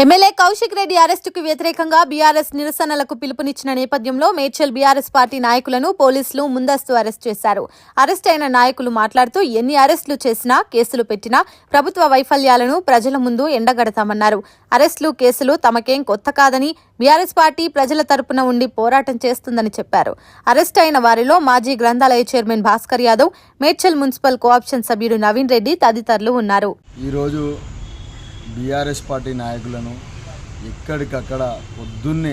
MLA Kaushik Reddy అరెస్టుకు వ్యతిరేకంగా BRS నిరసనలకు పిలుపునిచ్చిన నేపథ్యంలో మేడ్చల్ బీఆర్ఎస్ పార్టీ నాయకులను పోలీసులు ముందస్తు అరెస్ట్ చేశారు. అరెస్ట్ అయిన నాయకులు మాట్లాడుతూ ఎన్ని అరెస్టులు చేసినా, కేసులు పెట్టినా ప్రభుత్వ వైఫల్యాలను ప్రజల ముందు ఎండగడతామన్నారు. అరెస్టులు, కేసులు తమకేం కొత్త కాదని బీఆర్ఎస్ పార్టీ ప్రజల తరపున ఉండి పోరాటం చేస్తుందని చెప్పారు. అరెస్ట్ అయిన వారిలో మాజీ గ్రంథాలయ chairman Bhaskar Yadav, Medchal municipal co option సభ్యుడు నవీన్ రెడ్డి తదితరులు ఉన్నారు. బీఆర్ఎస్ పార్టీ నాయకులను ఎక్కడికక్కడ పొద్దున్నే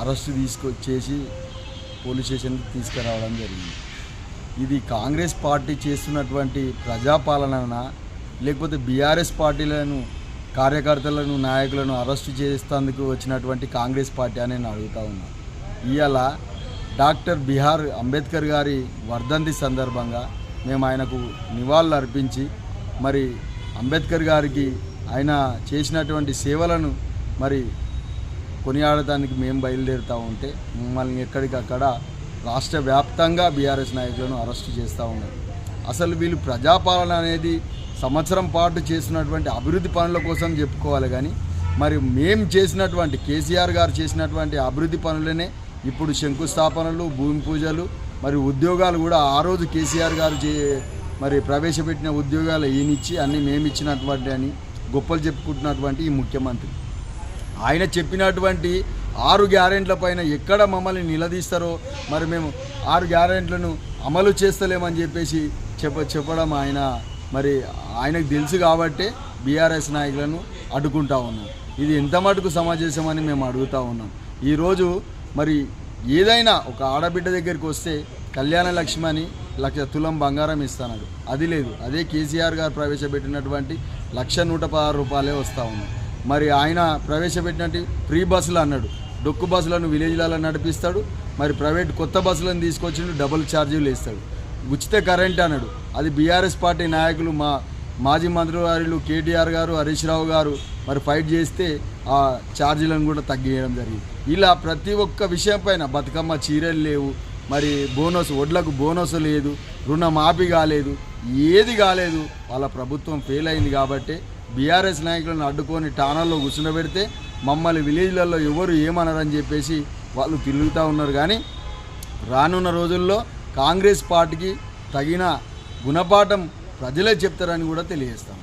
అరెస్టు తీసుకొచ్చేసి పోలీస్ స్టేషన్కి తీసుకురావడం జరిగింది. ఇది కాంగ్రెస్ పార్టీ చేస్తున్నటువంటి ప్రజాపాలన, లేకపోతే బీఆర్ఎస్ పార్టీలను కార్యకర్తలను నాయకులను అరెస్టు చేసేందుకు వచ్చినటువంటి కాంగ్రెస్ పార్టీ అని నేను అడుగుతా ఉన్నా. ఇవాళ డాక్టర్ బిఆర్ అంబేద్కర్ గారి వర్ధంతి సందర్భంగా మేము ఆయనకు నివాళులు అర్పించి మరి అంబేద్కర్ గారికి ఆయన చేసినటువంటి సేవలను మరి కొనియాడటానికి మేము బయలుదేరుతూ ఉంటే మమ్మల్ని ఎక్కడికక్కడ రాష్ట్ర వ్యాప్తంగా బీఆర్ఎస్ నాయకులను అరెస్టు చేస్తూ ఉన్నారు. అసలు వీళ్ళు ప్రజాపాలన అనేది సంవత్సరం పాటు చేసినటువంటి అభివృద్ధి పనుల కోసం చెప్పుకోవాలి, కానీ మరి మేము చేసినటువంటి కేసీఆర్ గారు చేసినటువంటి అభివృద్ధి పనులనే ఇప్పుడు శంకుస్థాపనలు, భూమి పూజలు, మరి ఉద్యోగాలు కూడా ఆ రోజు కేసీఆర్ గారు మరి ప్రవేశపెట్టిన ఉద్యోగాలు ఈయనిచ్చి అన్నీ మేము ఇచ్చినటువంటి అని గొప్పలు చెప్పుకుంటున్నటువంటి ఈ ముఖ్యమంత్రి ఆయన చెప్పినటువంటి 6 గ్యారెంట్ల పైన ఎక్కడ మమ్మల్ని నిలదీస్తారో మరి మేము 6 గ్యారెంట్లను అమలు చేస్తలేమని చెప్పేసి చెప్పడం మరి ఆయనకు తెలుసు కాబట్టే బీఆర్ఎస్ నాయకులను అడ్డుకుంటా ఉన్నాం. ఇది ఎంత మటుకు సమాజమని మేము అడుగుతూ ఉన్నాం. ఈరోజు మరి ఏదైనా ఒక ఆడబిడ్డ దగ్గరికి వస్తే కళ్యాణ లక్ష్మి అని 1,00,000 తులం బంగారం ఇస్తాడు, అది లేదు. అదే కేసీఆర్ గారు ప్రవేశపెట్టినటువంటి 1,116 రూపాయలే వస్తూ ఉన్నాయి. మరి ఆయన ప్రవేశపెట్టినట్టు ఫ్రీ బస్సులు అన్నాడు, డొక్కు బస్సులను విలేజ్లలో నడిపిస్తాడు. మరి ప్రైవేట్ కొత్త బస్సులను తీసుకొచ్చి డబుల్ ఛార్జీలు వేస్తాడు. ఉచిత కరెంట్ అన్నాడు, అది బీఆర్ఎస్ పార్టీ నాయకులు మాజీ మంత్రివారులు కేటీఆర్ గారు, హరీష్ రావు గారు మరి ఫైట్ చేస్తే ఆ ఛార్జీలను కూడా తగ్గియడం జరిగింది. ఇలా ప్రతి ఒక్క విషయం పైన బతుకమ్మ చీరలు లేవు, మరి బోనస్ వడ్లకు బోనస్ లేదు, రుణమాఫీ కాలేదు, ఏది కాలేదు. వాళ్ళ ప్రభుత్వం ఫెయిల్ అయింది కాబట్టి బీఆర్ఎస్ నాయకులను అడ్డుకొని టానాల్లో కూర్చుండబెడితే మమ్మల్ని విలేజ్లలో ఎవరు ఏమన్నారని చెప్పేసి వాళ్ళు తిరుగుతూ ఉన్నారు. కానీ రానున్న రోజుల్లో కాంగ్రెస్ పార్టీకి తగిన గుణపాఠం ప్రజలే చెప్తారని కూడా తెలియజేస్తాం.